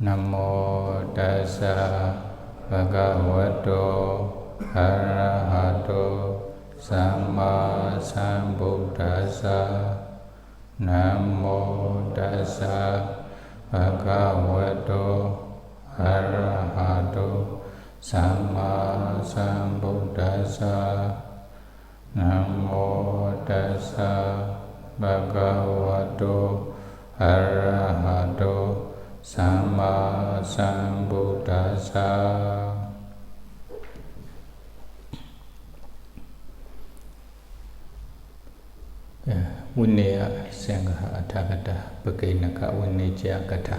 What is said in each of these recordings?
Namo tassa bhagavato arahato samma sambuddhassa. Namo tassa bhagavato arahato samma sambuddhassa. Namo tassa bhagavato arahato samma sambuddhassa. Vinayasaṅgaha-aṭṭhakathā bhikkhunāpi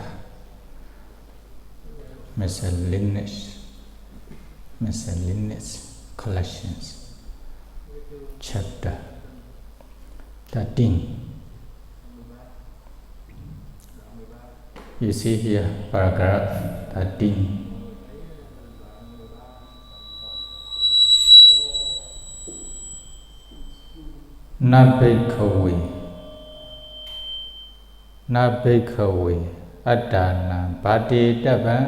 vijjamāne miscellaneous collections, chapter 13. You see here paragraph 13. Na bhikkhave attānaṃ pātetabbaṃ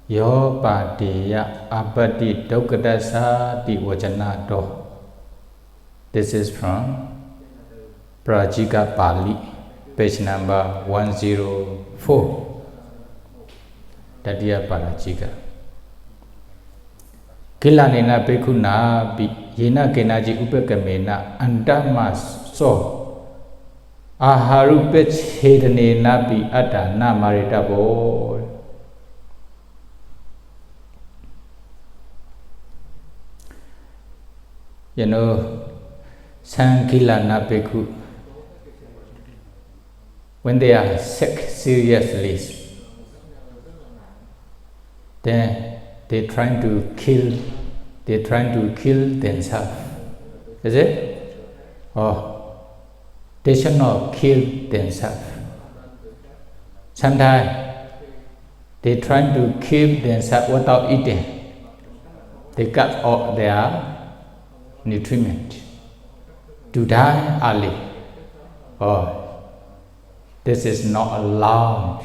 yo pāteyya āpatti dukkaṭassā vacanato. This is from Prajika Pali, page number 104. Tatiya Parajika. Gilānena bhikkhunāpi yena kenaci upakkamena antamaso āhārupacchedanenapi attā māretabbo. You know, some gilāna bhikkhu, when they are sick seriously, then they trying to kill themselves. Is it? Or they should not kill themselves. Sometimes they trying to kill themselves without eating. They cut off their nutriment to die early. Oh, this is not allowed.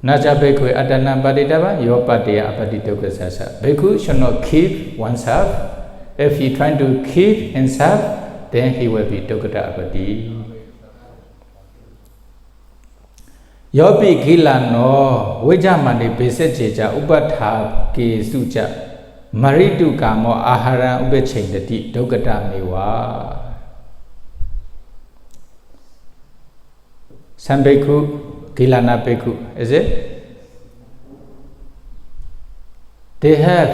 Naja bhikkhave attānaṃ māretabbo Yopi āpatti dukkaṭassā. Bhikkhu should not keep oneself. If he trying to keep himself, then he will be dukkaṭapatti. Yopi gilāno vijjamāne bhesajje upaṭṭhākesu maritukāmo āhāraṃ upakkhindati dukkaṭameva. Some bhikkhu, gilāna bhikkhu, is it? They have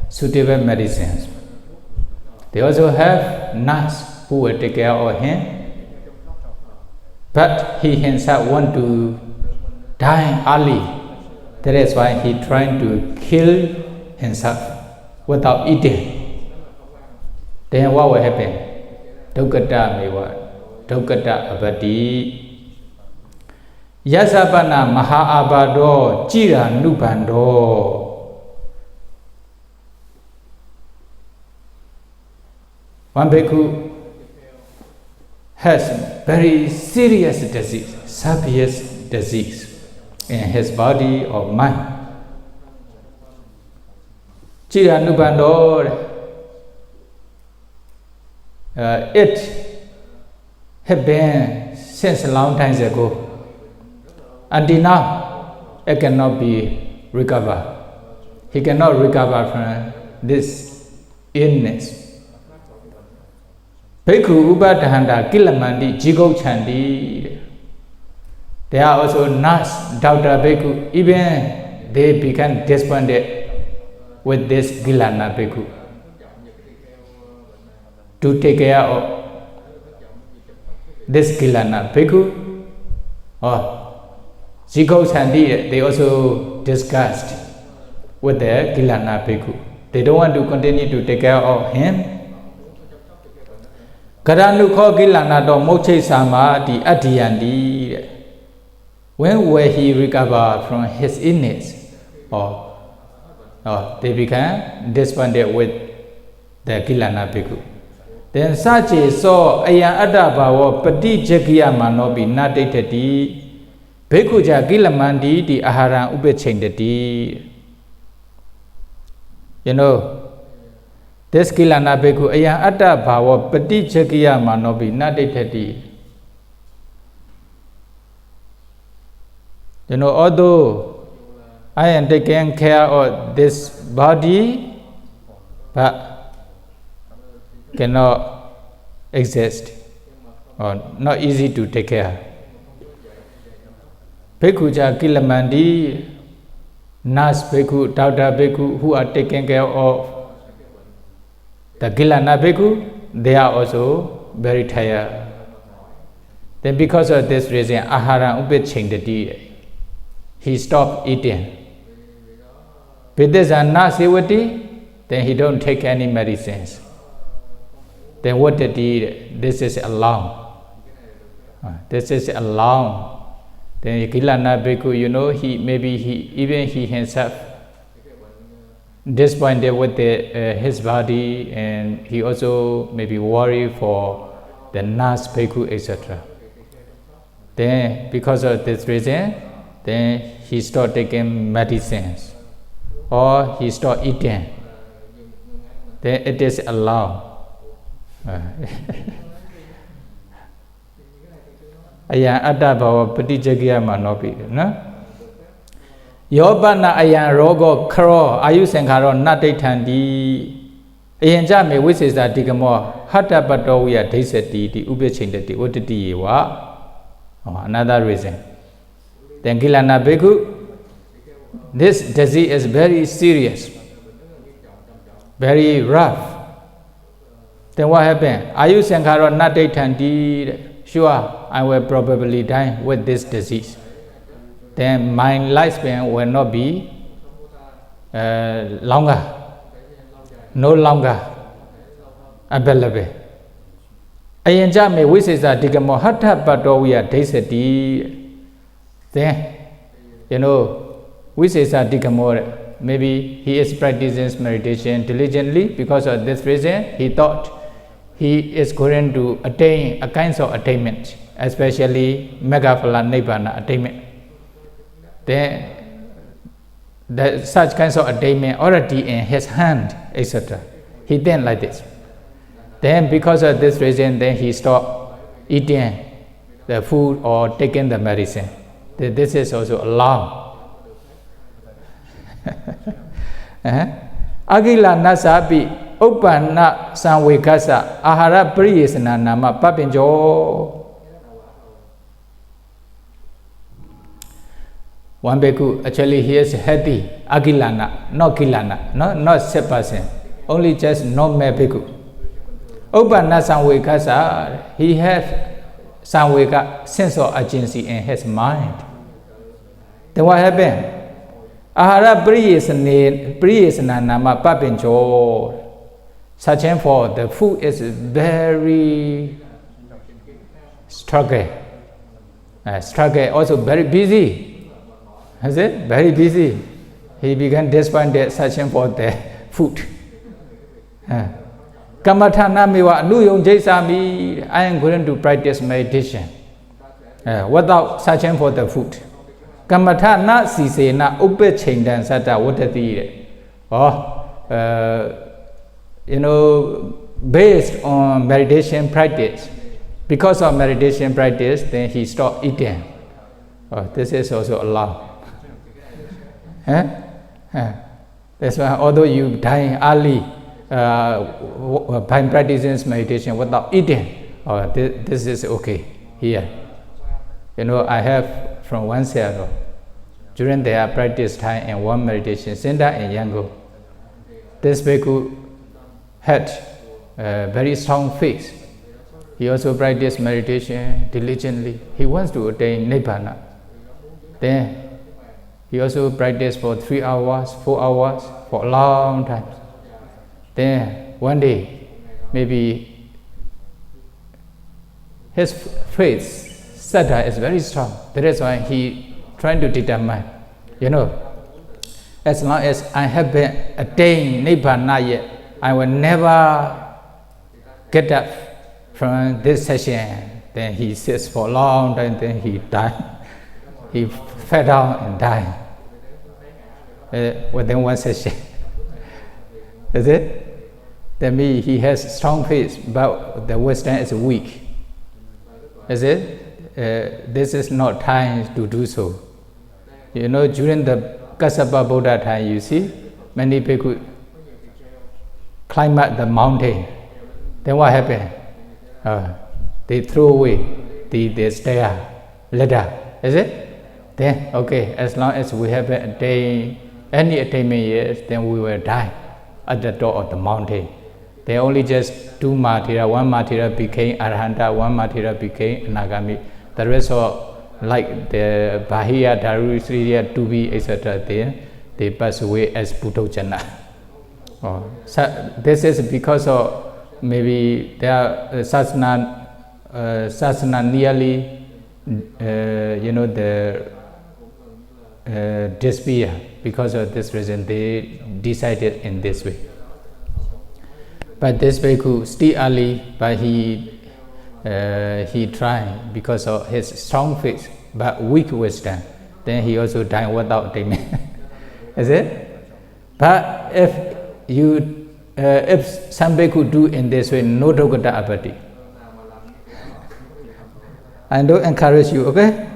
suitable medicines. They also have nurse who will take care of him. But he himself want to die early. That is why he trying to kill himself without eating. Then what will happen? Dukkaṭameva, dukkaṭapatti. Yassa pana mahāābādho cirānubandho. One bhikkhu has very serious disease, serious disease in his body or mind. Cirānubandho, it had been since a long time ago. Until now, it cannot be recovered. He cannot recover from this illness. Bhikkhu upaṭṭhākesu gilāmandi jigauchandi. There are also nurse, doctor bhikkhu, even they become despondent with this gilāna bhikkhu to take care of this gilāna bhikkhu. Or they also discussed with the gilāna bhikkhu. They don't want to continue to take care of him. Gilāno gilānato moche sama di adiyandi. When will he recover from his illness? Or they become despondent with the gilāna bhikkhu. Then sache so ayan aṭṭha bhavo pātetabbaṃ nādettati bhikkhuja gilāmandi di āhāraṃ upakchindati. You know, this gilāna bhikkhu ayan aṭṭha bhavo pātetabbaṃ nādettati. You know, although I am taking care of this body, but cannot exist or not easy to take care. Bhikkhuja gilāmandi, nurse bhikkhu, doctor bhikkhu who are taking care of the gilāna bhikkhu, they are also very tired. Then because of this reason, āhāraṃ upakchindati, he stopped eating. Videsana sevati, then he don't take any medicines. Then what did he? This is alarm. This is alarm. Then gilāna bhikkhu, you know, he himself disappointed with his body, and he also maybe worried for the nurse bhikkhu, etc. Then because of this reason, then he started taking medicines or he started eating. Then it is allowed. Ayan aṭṭha bhava pātetabbaṃ no? Yopana ayan rogo karo ayusaṅgaha nadettati ayanca me vacanato hatta paṭoviya dhisati di upakchindati uddhati. Another reason. Then gilāna bhikkhu, this disease is very serious, very rough. Then what happened? Ayusaṅgaha nadettati, sure, I will probably die with this disease. Then my lifespan will not be longer, no longer available. Ayanca me vacanato hatta paṭoviya dhisati. Then, you know, vacanato, maybe he is practicing meditation diligently. Because of this reason, he thought he is going to attain a kind of attainment, especially megaphala nibbana attainment. Then, such kinds of attainment already in his hand, etc. He then like this. Then, because of this reason, then he stopped eating the food or taking the medicine. This is also alarm. Agilāna sapi upana samvekasa āhāra priyesana nama papinjo. One bhikkhu, actually he is healthy, agilāna, not gilāna, not sick person, only just normal bhikkhu. Upana samvekasa, he has samveka, sense of urgency in his mind. Then what happened? Āhāra priyesana nama papinjo. Searching for the food is very struggle. Also very busy. Is it? Very busy. He began despondent searching for the food. Kammatthānaṃeva nuyong jaisami. I am going to practice meditation without searching for the food. Kammatthāna sisena upakchindati satta uddhati. You know, based on meditation practice. Because of meditation practice, then he stopped eating. This is also allowed. That's why, although you die early by practicing meditation without eating, this is okay here. You know, I have from one circle, during their practice time in one meditation center in Yangon, this bhikkhu had a very strong faith. He also practiced meditation diligently. He wants to attain Nibbana. Then he also practiced for 3 hours, 4 hours, for a long time. Then one day, maybe his faith, saddha, is very strong. That is why he trying to determine, you know, as long as I haven't attained Nibbana yet, I will never get up from this session, then he sits for a long time, then he died. He fell down and died within one session. Is it? That means he has strong faith, but the wisdom is weak. Is it? This is not time to do so. You know, during the Kassapa Buddha time, you see, many people climb up the mountain. Then what happened? They throw away the stair, ladder. Is it? Then, okay, as long as we have any attainment years, then we will die at the top of the mountain. They only just two martyrs. One martyr became Arahanta, one martyr became Anagami. The rest of, like the Bahiya, Darusriya, Tubi, etc., they pass away as Putojana. So this is because of maybe their sasana nearly, the despair. Because of this reason, they decided in this way. But this bhikkhu still early, but he tried because of his strong faith but weak wisdom. Then he also died without attainment. Is it? But if some bhikkhu do in this way, no dukkata āpatti. I don't encourage you, okay?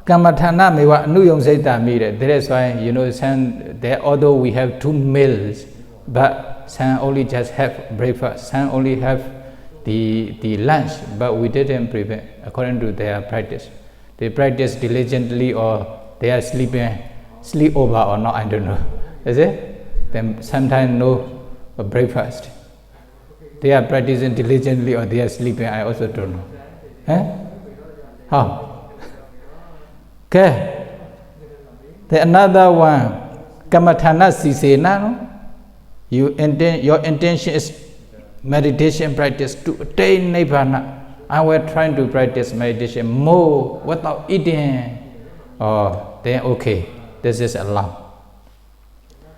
Kamaṭhānaṃ nuyong saita mire. That is why although we have 2 meals, but some only just have breakfast, some only have the lunch, but we didn't prepare according to their practice. They practice diligently, or they are sleep over or not, I don't know. Is it? Then sometimes no breakfast. They are practicing diligently or they are sleeping, I also don't know. How? Okay. The another one, kamaṭhāna sisena, no? Your intention is meditation practice to attain nibbana. I was trying to practice meditation more without eating. Then okay, this is allowed.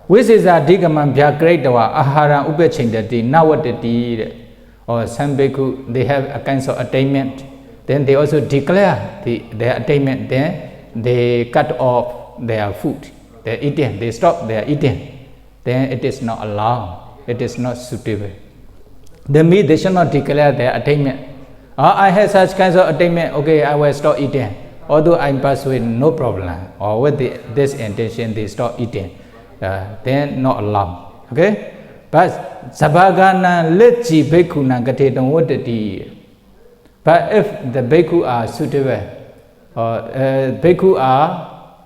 Vijjamāne āhāraṃ upakchindati navatati. Or some bhikkhu, they have a kind of attainment. Then they also declare their attainment. Then they cut off their food, their eating. They stop their eating. Then it is not allowed. It is not suitable. They should not declare their attainment. I have such kinds of attainment. Okay, I will stop eating. Although I pass away, no problem. Or with this intention, they stop eating. Then not allowed. Okay. But sabhagana lechi bhikkhunāpi kathetam vadati. But if the bhikkhu are suitable, or bhikkhu are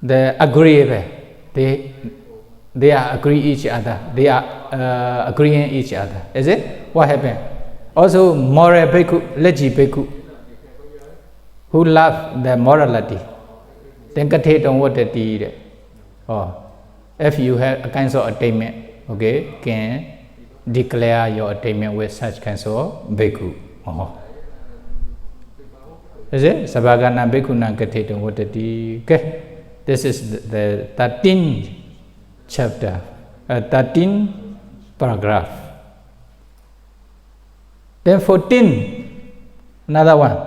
the agreeable, they are agree each other. They are agreeing each other. Is it? What happened? Also moral bhikkhu, lechi bhikkhu, who love the morality. Then kathetam vadati. If you have a kind of attainment, okay, can declare your attainment with such kinds of bhikkhu. Is it? Sabhagana bhikkhunāpi kathetam vadati. Okay. This is the 13th chapter, 13th paragraph. Then 14, another one.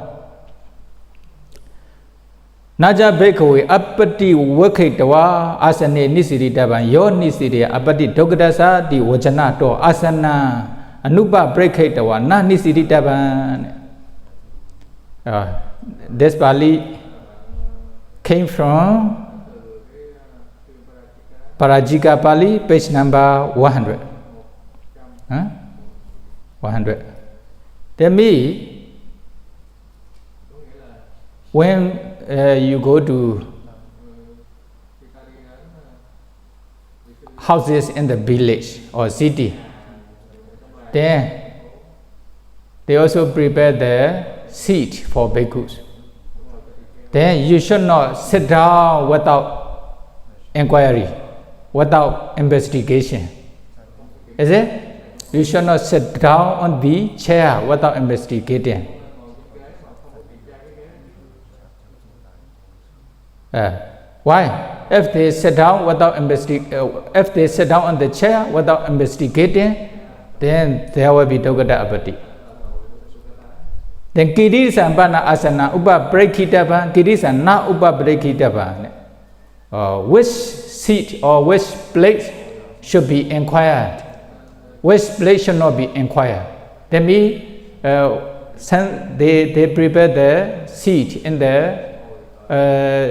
Naja bhikkhave āpatti vacanato asane nisiritavam yo nisiriya āpatti dukkaṭassā di vacanato asana anupa bhikkhave na nisiritavam. This Pali came from Parajika Pali, page number 100. 100. Tell me, when you go to houses in the village or city, then they also prepare the seat for bhikkhus. Then you should not sit down without inquiry, without investigation. Is it? You should not sit down on the chair without investigating. Why? if they sit down without if they sit down on the chair without investigating, then there will be dukkaṭa āpatti. Then kirisa pana asana upakkamena kirisa na upakkamena. Which seat or which place should be inquired? Which place should not be inquired? That means they prepare the seat in the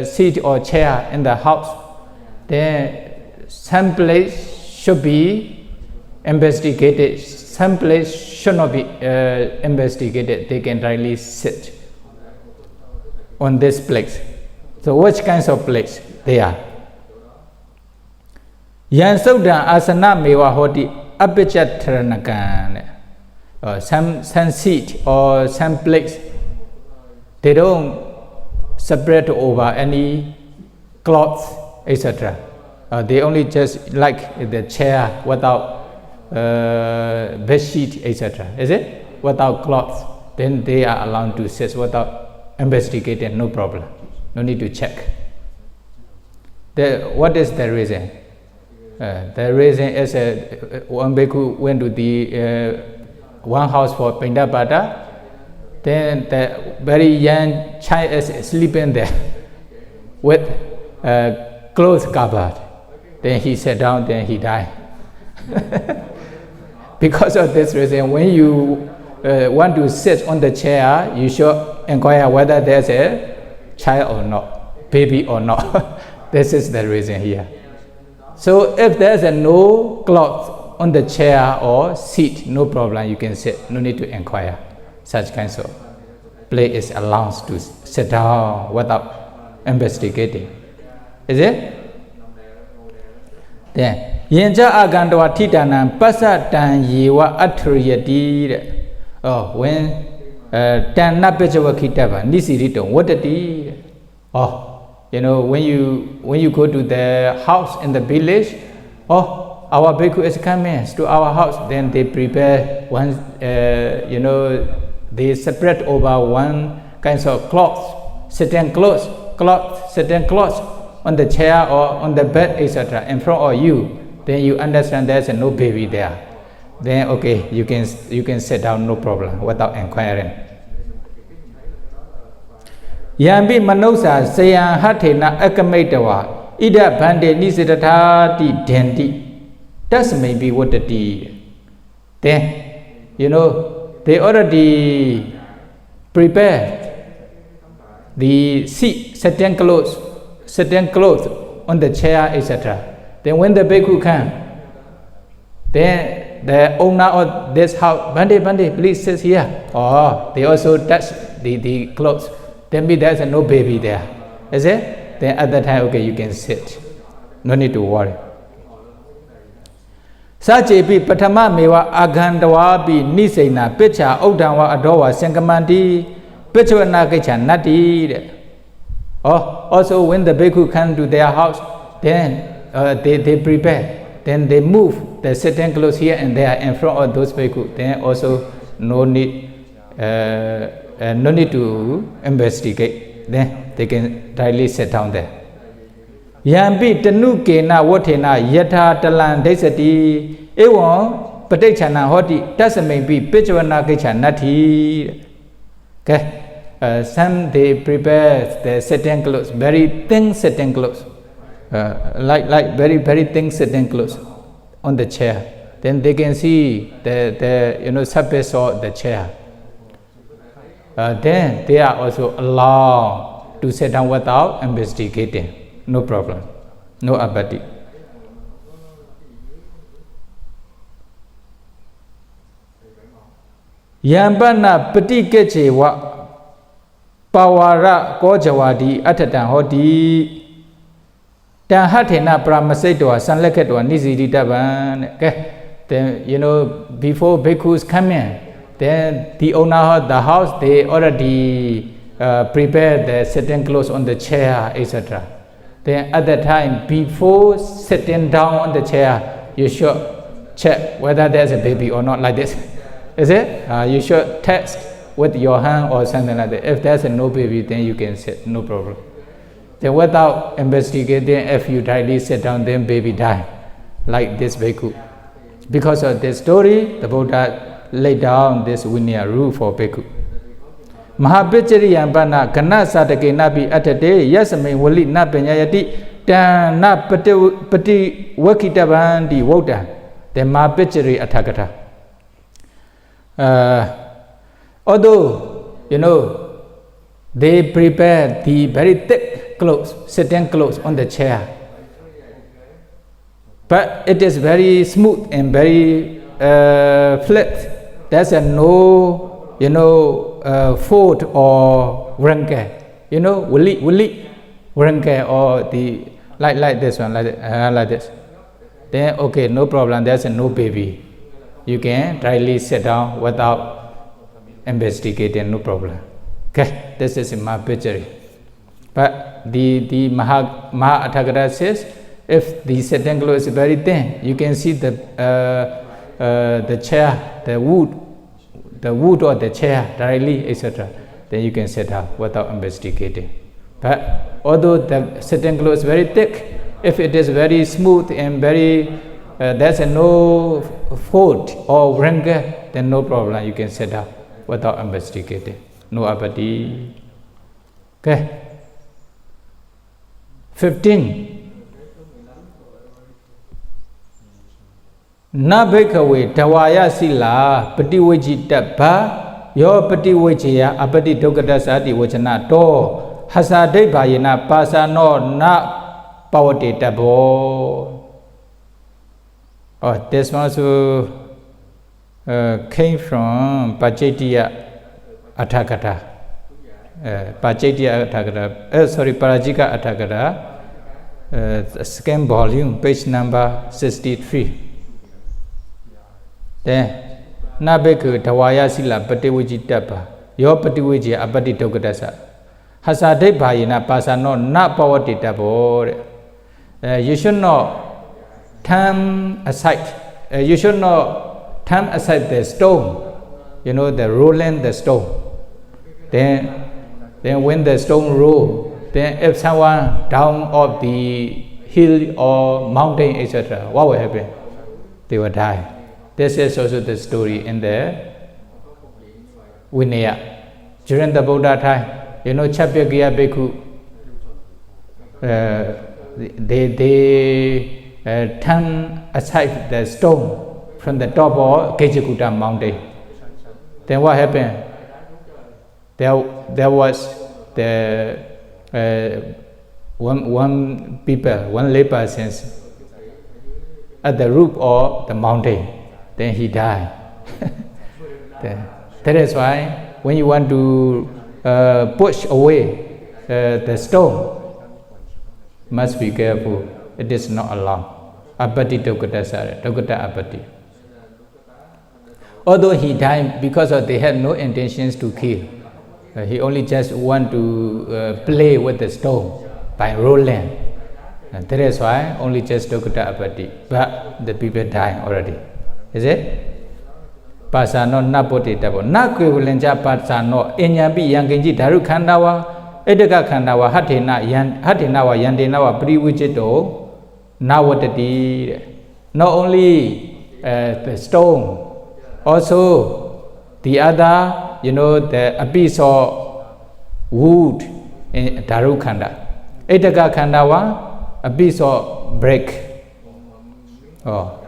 seat or chair in the house. Then some place should be investigated, some place should not be investigated. They can directly sit on this place. So which kinds of place they are? Yansaudan attānaṃ hoti some seat or some place, they don't separate over any cloths, etc. They only just like the chair without bed sheet, etc. Is it? Without cloths, then they are allowed to sit without investigating, no problem. No need to check. What is the reason? The reason is one bhikkhu went to the one house for pātetabbaṃ. Then the very young child is sleeping there with clothes covered. Then he sat down, then he died. Because of this reason, when you want to sit on the chair, you should inquire whether there's a child or not, baby or not. This is the reason here. So if there's no cloth on the chair or seat, no problem, you can sit, no need to inquire. Such kinds of place is allowed to sit down without investigating. Is it? Then, yenja agandwa titanan pasatan yewa atriyati. Oh, when tanna bhesajje nisiriton, what did he? Oh, you know, when you go to the house in the village, oh, our bhikkhu is coming to our house, then they prepare one, they separate over one kinds of cloths, certain clothes on the chair or on the bed, etc. in front of you. Then you understand there's no baby there. Then okay, you can sit down, no problem, without inquiring. Yambi manosa sayan hatena akamedawa ida bande nisidati dendi. That may be what the deed. Then, they already prepared the seat, certain clothes on the chair, etc. Then when the bhikkhu comes, then the owner of this house, Bande, please sit here. Oh, they also touch the clothes. Then there's no baby there. Is it? Then at that time, okay, you can sit. No need to worry. Sachepi āpatti agandwapi nisena pecha odawa adowa sangamandi bhesajje. Oh, also when the bhikkhu come to their house, then they prepare. Then they move the certain clothes here and there in front of those bhikkhu. Then also no need to investigate. Then they can directly sit down there. Yambi tanukena watena yatha talan desati ewan patechana hoti tasmaybi bhesajje. Okay, some they prepare the certain clothes, very thin certain clothes, like very very thin certain clothes on the chair. Then they can see the surface of the chair. Then they are also allowed to sit down without investigating. No problem, no āpatti. Yambana patikkeche wa pārā kojawadi attā hoti tanhatena pramasaitwa sanleketwa nisiritabban. Okay, then before bhikkhus come in, then the owner of the house, they already prepared the certain clothes on the chair, etc. Then at that time, before sitting down on the chair, you should check whether there's a baby or not, like this. Is it? You should test with your hand or something like that. If there's no baby, then you can sit, no problem. Then without investigating, if you directly sit down, then baby die, like this bhikkhu. Because of this story, the Buddha laid down this Vinaya rule for bhikkhu. Mahāābādho pana kenaci attā Yassa wali na peñayati ta na pati vakitaban di voda. Then mahāābādho aṭṭhakathā. Although, they prepare the very thick clothes, sitting clothes on the chair. But it is very smooth and very flat. There's no, fold or wrinkle. Wili, wrinkle or the like this one, like this. Then okay, no problem. There's no baby. You can directly sit down without investigating, no problem. Okay, this is in my picture. But the Mahāābādho says, if the sitting clothes is very thin, you can see the chair, the wood of the chair directly, etc. Then you can sit down without investigating. But although the sitting clothes is very thick, if it is very smooth and very there's no fold or wrinkle, then no problem. You can sit down without investigating. No āpatti. Okay. 15. Na bhikkhave tawaya sila patitabbaṃ Yopi vijjaya āpatti dukkaṭassā vacanato hasadebha yena pasano na pātetabbo. Oh, this one also came from Pātetabbaṃ. Pātetabbaṃ, second volume, page number 63. Then, na bhikkhave tawaya sila patitabbaṃ Yopi vijjaya āpatti dukkaṭassā hasadebha yena pasano na pātetabbo. You should not turn aside. You should not turn aside the stone. The rolling the stone. Then when the stone roll, then if someone down off the hill or mountain, etc., what will happen? They will die. This is also the story in the Vinaya. During the Buddha time, Chapyakiya bhikkhu, they turn aside the stone from the top of Kejikuta mountain. Then what happened? There was the one layperson at the roof of the mountain. Then he died. That is why when you want to push away the stone, must be careful. It is not allowed. Āpatti dukkaṭassā, āpatti. Although he died because they had no intentions to kill, he only just want to play with the stone by rolling. That is why only just āpatti. But the people died already. Is it? Pasano na pātetabbaṃ. Na kwevulenja pasano enyambi yangenji daru khandawa edaka khandawa hatenawa yandenawa privijjito nawatati. Not only the stone, also the other, the a piece of wood in daru khanda. Edaka khandawa, a piece of brick. Oh.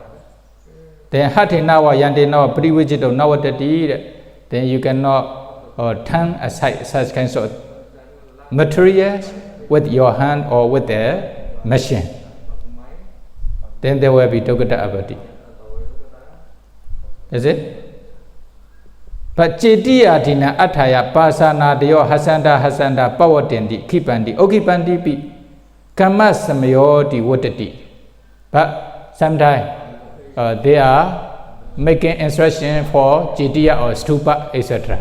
Then hatenawa yandenawa privijjito nawatati. Then you cannot turn aside such kinds of materials with your hand or with the machine. Then there will be dukkaṭameva. Is it? But cetiya dina attaya pasana deyo hasanda pawatendi kipandi okipandi pi kama samayoti watati. But sometimes they are making instruction for cetiya or stupa, etc.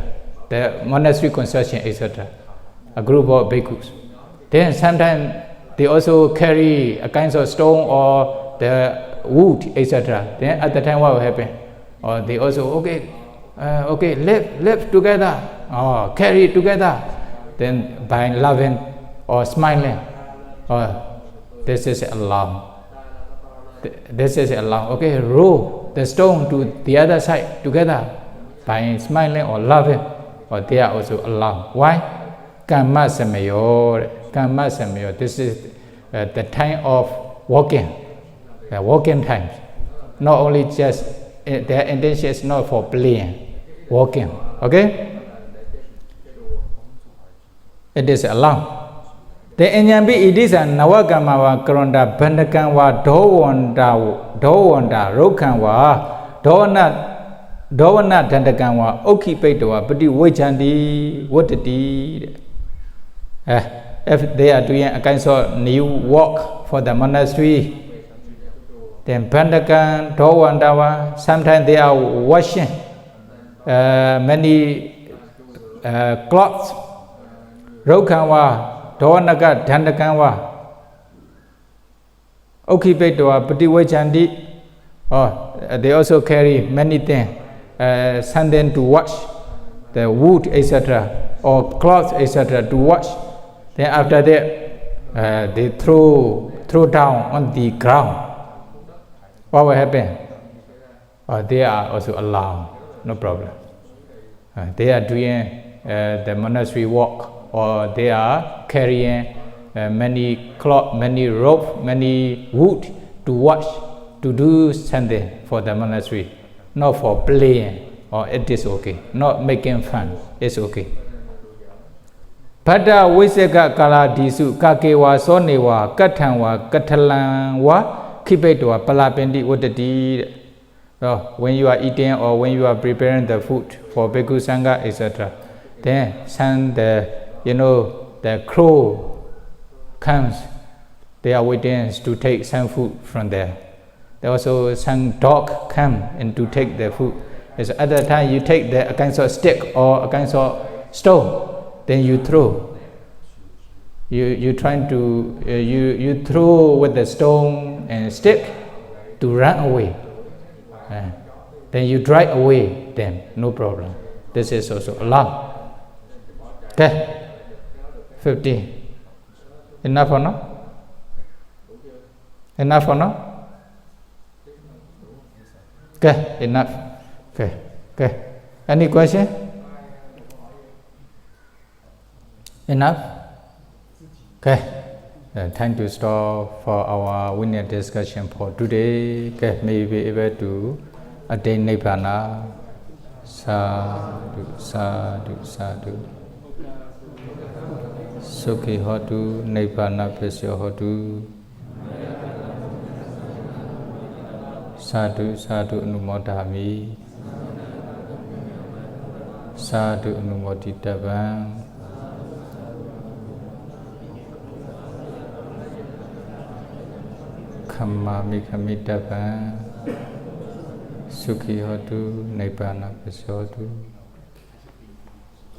The monastery construction, etc. A group of bhikkhus. Then sometimes they also carry a kind of stone or the wood, etc. Then at the time what will happen? Or they also live together, or carry together. Then by laughing or smiling, This is allowed. This is allowed. Okay, roll the stone to the other side together by smiling or laughing, or they are also allowed. Why? Kamma samayo. Kamma samayo. This is the time of walking, the walking time. Not only just their intention is not for playing, walking. Okay? It is allowed. The enyambi idisa nawakamawa karonda bandakanwa dowanda rokanwa dowana dandakanwa okipaitwa pati vijjamāne watati. If they are doing a kind of new work for the monastery, then bandakan dowandawa, sometimes they are washing many clothes. Rokanwa Donaga Dandakanwa Okipetwa Pati Vijjamāne. They also carry many things, something to wash, the wood, etc., or cloth, etc., to wash. Then after that, they throw down on the ground. What will happen? They are also allowed, no problem. They are doing the monastery work, or they are carrying many cloth, many rope, many wood to wash, to do something for the monastery, not for playing, or it is okay, not making fun, it's okay. Pada wisega kala disu kakewa sonewa katanwa katalanwa kipetwa palapendi watati. When you are eating or when you are preparing the food for bhikkhu sangha, etc., then the crow comes, they are waiting to take some food from there. There also some dog come and to take the food. At the other time you take a kind of stick or a kind of stone, then you throw. You trying to you throw with the stone and stick to run away. Then you drive away them, no problem. This is also allowed. Okay. 50. Enough or no? Enough or no? Okay, enough. Okay. Any question? Enough? Okay. Time to stop for our winner discussion for today. Okay, may we be able to attain Nibbana. Sadhu, sadhu, sadhu. Sukhi hotu, Nibbana pesyo hotu. Sadhu, sadhu anumodami. Sadhu anumoditavam. Kamami kamitavam. Sukhi hotu, Nibbana pesyo hotu.